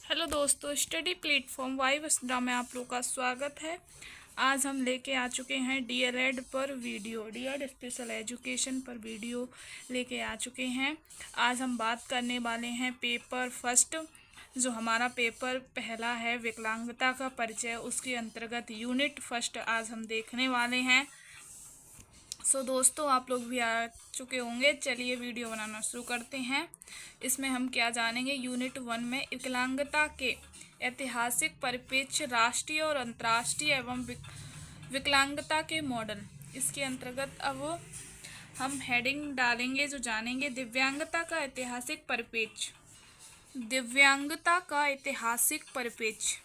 Hello दोस्तों, study platform Y Vasundhara में आप लोग का स्वागत है। आज हम लेके आ चुके हैं डीएलएड पर वीडियो, डीएलएड स्पेशल एजुकेशन पर वीडियो लेके आ चुके हैं। आज हम बात करने वाले हैं पेपर फर्स्ट, जो हमारा पेपर पहला है विकलांगता का परिचय, उसके अंतर्गत यूनिट फर्स्ट आज हम देखने वाले हैं। दोस्तों, आप लोग भी आ चुके होंगे। चलिए वीडियो बनाना शुरू करते हैं। इसमें हम क्या जानेंगे, यूनिट 1 में विकलांगता के ऐतिहासिक परिप्रेक्ष्य, राष्ट्रीय और अंतर्राष्ट्रीय एवं विकलांगता के मॉडल। इसके अंतर्गत अब हम हेडिंग डालेंगे, जो जानेंगे दिव्यांगता का ऐतिहासिक परिप्रेक्ष्य। दिव्यांगता का ऐतिहासिक परिप्रेक्ष्य।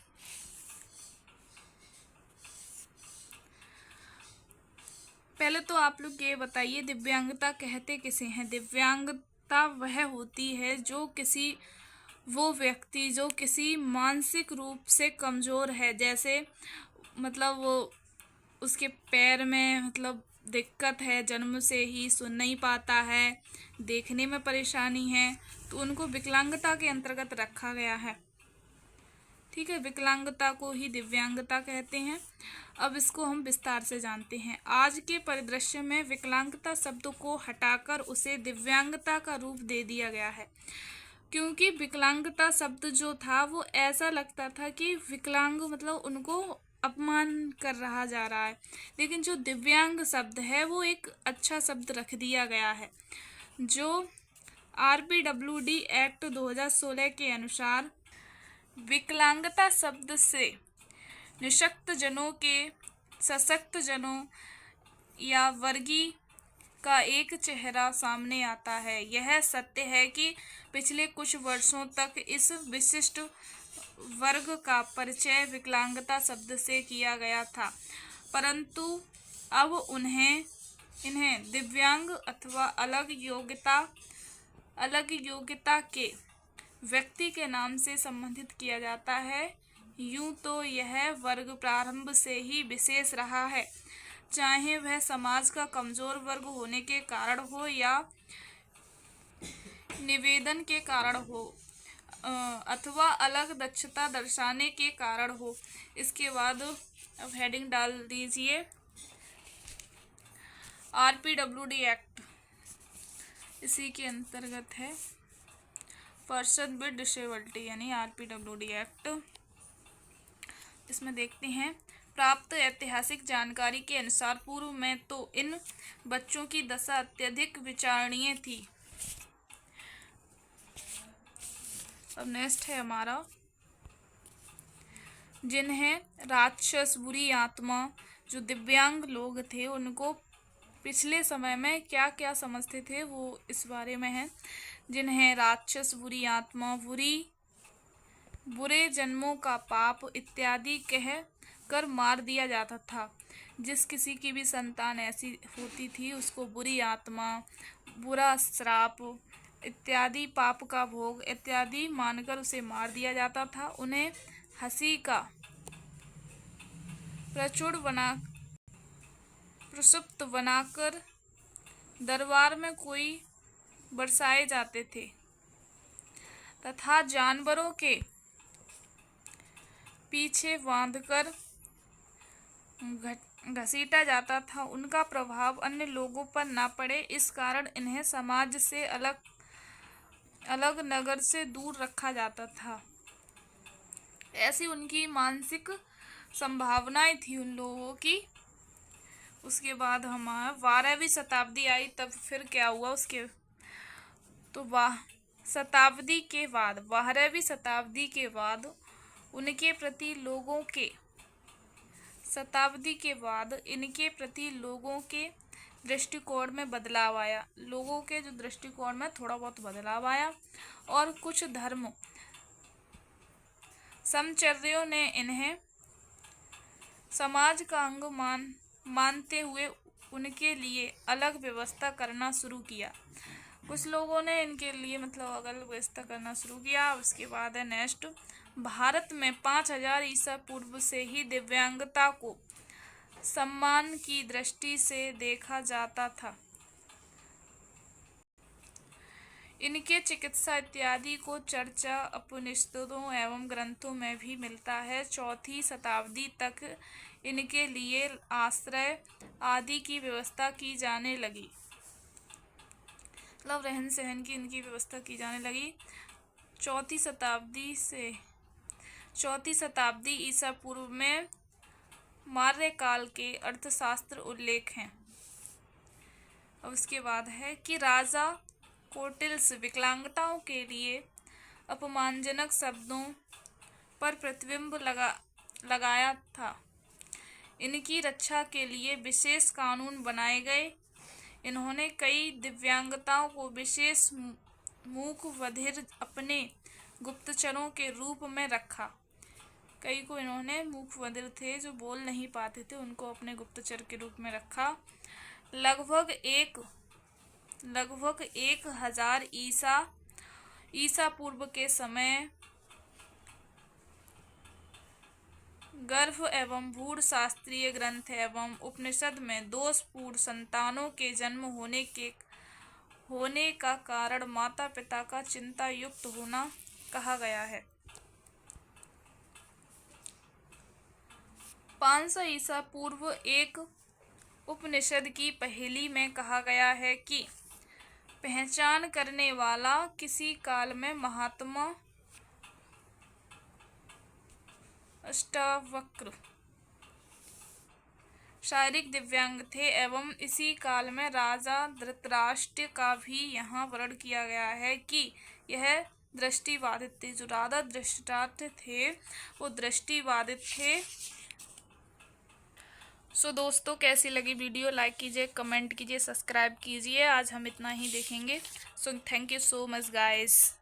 पहले तो आप लोग ये बताइए, दिव्यांगता कहते किसे हैं। दिव्यांगता वह होती है जो वो व्यक्ति जो किसी मानसिक रूप से कमज़ोर है, जैसे मतलब वो उसके पैर में दिक्कत है, जन्म से ही सुन नहीं पाता है, देखने में परेशानी है, तो उनको विकलांगता के अंतर्गत रखा गया है। ठीक है, विकलांगता को ही दिव्यांगता कहते हैं। अब इसको हम विस्तार से जानते हैं। आज के परिदृश्य में विकलांगता शब्द को हटाकर उसे दिव्यांगता का रूप दे दिया गया है, क्योंकि विकलांगता शब्द जो था वो ऐसा लगता था कि विकलांग उनको अपमान कर रहा जा रहा है, लेकिन जो दिव्यांग शब्द है वो एक अच्छा शब्द रख दिया गया है। जो RPWD एक्ट 2016 के अनुसार विकलांगता शब्द से निःशक्त जनों के सशक्त जनों या वर्गीय का एक चेहरा सामने आता है। यह सत्य है कि पिछले कुछ वर्षों तक इस विशिष्ट वर्ग का परिचय विकलांगता शब्द से किया गया था, परंतु अब इन्हें दिव्यांग अथवा अलग योग्यता के व्यक्ति के नाम से संबोधित किया जाता है। यूं तो यह वर्ग प्रारंभ से ही विशेष रहा है, चाहे वह समाज का कमजोर वर्ग होने के कारण हो या निवेदन के कारण हो, अथवा अलग दक्षता दर्शाने के कारण हो। इसके बाद अब हेडिंग डाल दीजिए, RPWD एक्ट इसी के अंतर्गत है, पर्सन विद डिसेबिलिटी यानी RPWD एक्ट। इसमें देखते हैं, प्राप्त ऐतिहासिक जानकारी के अनुसार पूर्व में तो इन बच्चों की दशा अत्यधिक विचारणीय थी। अब नेक्स्ट है हमारा, जिन्हें राक्षस, बुरी आत्मा, जो दिव्यांग लोग थे उनको पिछले समय में क्या क्या समझते थे वो इस बारे में है। जिन्हें राक्षस, बुरी आत्मा, बुरे जन्मों का पाप इत्यादि कह कर मार दिया जाता था। जिस किसी की भी संतान ऐसी होती थी उसको बुरी आत्मा, बुरा श्राप इत्यादि, पाप का भोग इत्यादि मानकर उसे मार दिया जाता था। उन्हें हंसी का प्रसुप्त बनाकर दरबार में कोई बरसाए जाते थे तथा जानवरों के पीछे बांधकर घसीटा जाता था। उनका प्रभाव अन्य लोगों पर ना पड़े, इस कारण इन्हें समाज से अलग नगर से दूर रखा जाता था। ऐसी उनकी मानसिक संभावनाएं थी उन लोगों की। उसके बाद हमारा 12वीं शताब्दी आई, तब फिर क्या हुआ उसके तो 12वीं शताब्दी के बाद इनके प्रति लोगों के दृष्टिकोण में बदलाव आया। लोगों के जो दृष्टिकोण में थोड़ा बहुत बदलाव आया, और कुछ धर्म समचर्यों ने इन्हें समाज का अंग मानते हुए उनके लिए अलग व्यवस्था करना शुरू किया। कुछ लोगों ने इनके लिए अलग व्यवस्था करना शुरू किया। उसके बाद है नेक्स्ट, भारत में 5000 ईसा पूर्व से ही दिव्यांगता को सम्मान की दृष्टि से देखा जाता था। इनके चिकित्सा इत्यादि को चर्चा उपनिषदों एवं ग्रंथों में भी मिलता है। 4वीं शताब्दी तक इनके लिए आश्रय आदि की व्यवस्था की जाने लगी, मतलब रहन सहन की इनकी व्यवस्था की जाने लगी। 4वीं शताब्दी ईसा पूर्व में मौर्य काल के अर्थशास्त्र उल्लेख हैं। अब उसके बाद है कि राजा कौटिल्य विकलांगताओं के लिए अपमानजनक शब्दों पर प्रतिबंध लगाया था। इनकी रक्षा के लिए विशेष कानून बनाए गए। इन्होंने कई दिव्यांगताओं को विशेष मूक बधिर अपने गुप्तचरों के रूप में रखा। कई को इन्होंने मूक बधिर थे जो बोल नहीं पाते थे, उनको अपने गुप्तचर के रूप में रखा। लगभग 1000 ईसा पूर्व के समय गर्भ एवं भ्रूण शास्त्रीय ग्रंथ एवं उपनिषद में दोषपूर्ण संतानों के जन्म होने का कारण माता पिता का चिंता युक्त होना कहा गया है। 500 ईसा पूर्व एक उपनिषद की पहेली में कहा गया है कि पहचान करने वाला किसी काल में महात्मा अष्टावक्र शारीरिक दिव्यांग थे एवं इसी काल में राजा धृतराष्ट्र का भी यहाँ वर्णन किया गया है कि यह दृष्टिबाधित थे। जो राजा धृतराष्ट्र थे वो दृष्टिबाधित थे। सो दोस्तों, कैसी लगी वीडियो? लाइक कीजिए, कमेंट कीजिए, सब्सक्राइब कीजिए। आज हम इतना ही देखेंगे। So thank you so much guys.